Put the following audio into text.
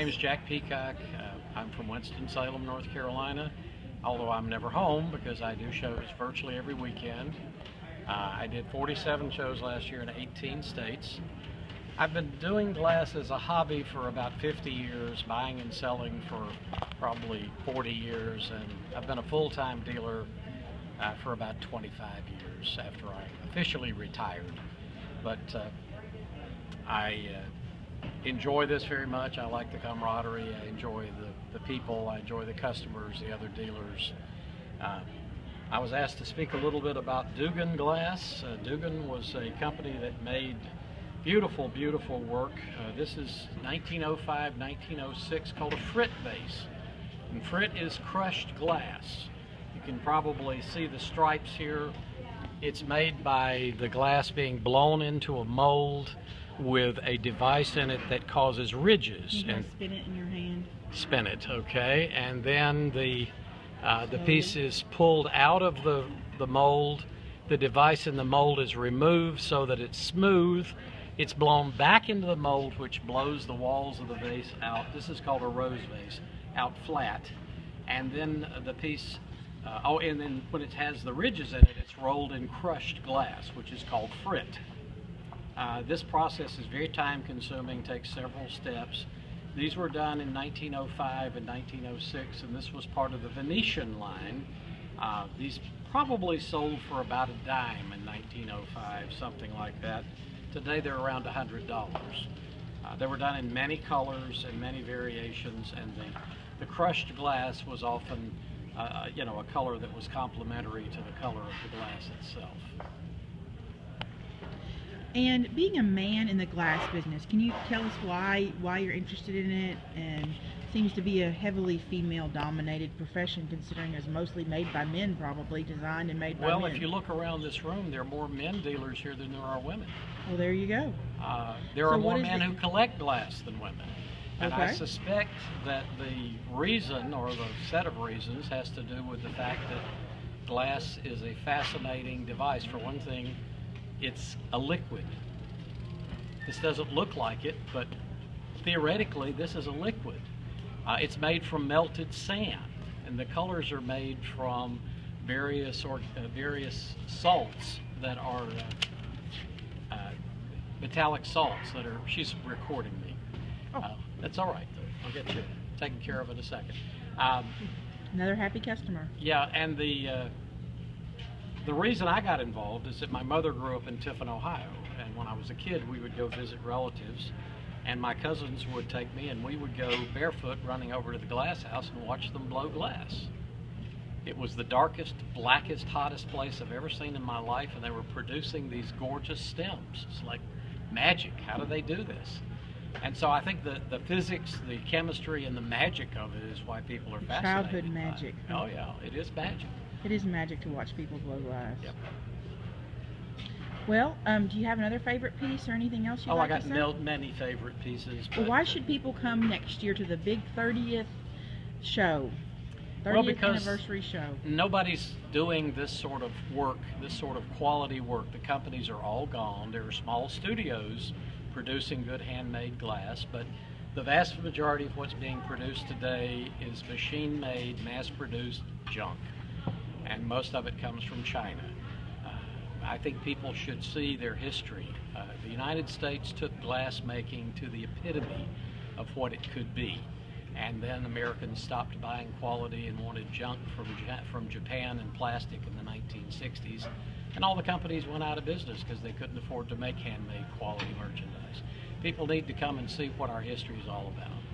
name is Jack Peacock. I'm from Winston-Salem, North Carolina, although I'm never home because I do shows virtually every weekend. I did 47 shows last year in 18 states. I've been doing glass as a hobby for about 50 years, buying and selling for probably 40 years, and I've been a full-time dealer for about 25 years after I officially retired. But I enjoy this very much. I like the camaraderie. I enjoy the people. I enjoy the customers, the other dealers. I was asked to speak a little bit about Dugan Glass. Dugan was a company that made beautiful, beautiful work. This is 1905, 1906, called a frit base. And frit is crushed glass. You can probably see the stripes here. It's made by the glass being blown into a mold with a device in it that causes ridges. You can spin it in your hand. Spin it, okay. And then the piece is pulled out of the mold. The device in the mold is removed so that it's smooth. It's blown back into the mold, which blows the walls of the vase out. This is called a rose vase, out flat. And then the piece, and then when it has the ridges in it, it's rolled in crushed glass, which is called frit. This process is very time consuming, takes several steps. These were done in 1905 and 1906, and this was part of the Venetian line. These probably sold for about a dime in 1905, something like that. Today they're around $100. They were done in many colors and many variations, and the crushed glass was often a color that was complementary to the color of the glass itself. And being a man in the glass business, can you tell us why you're interested in it? And seems to be a heavily female-dominated profession, considering it's mostly made by men, probably designed and made by men. Well, if you look around this room, there are more men dealers here than there are women. Well, there you go. There are more men who collect glass than women. And okay. I suspect that the reason, or the set of reasons, has to do with the fact that glass is a fascinating device. For one thing, it's a liquid. This doesn't look like it, but theoretically this is a liquid. It's made from melted sand, and the colors are made from various salts that are metallic salts that are. She's recording me. That's all right though. I'll get you taken care of in a second. Another happy customer. Yeah, and the reason I got involved is that my mother grew up in Tiffin, Ohio, and when I was a kid we would go visit relatives, and my cousins would take me and we would go barefoot running over to the glass house and watch them blow glass. It was the darkest, blackest, hottest place I've ever seen in my life, and they were producing these gorgeous stems. It's like magic. How do they do this? And so I think the physics, the chemistry, and the magic of it is why people are fascinated. Childhood magic. Oh yeah, it is magic. It is magic to watch people blow glass. Yep. Well, do you have another favorite piece or anything else you'd like to say? I got many favorite pieces. Well, why should people come next year to the big 30th show? 30th anniversary show. Nobody's doing this sort of work, this sort of quality work. The companies are all gone. There are small studios producing good handmade glass, but the vast majority of what's being produced today is machine-made, mass-produced junk, and most of it comes from China. I think people should see their history. The United States took glass making to the epitome of what it could be, and then Americans stopped buying quality and wanted junk from Japan and plastic in the 1960s, and all the companies went out of business because they couldn't afford to make handmade quality merchandise. People need to come and see what our history is all about.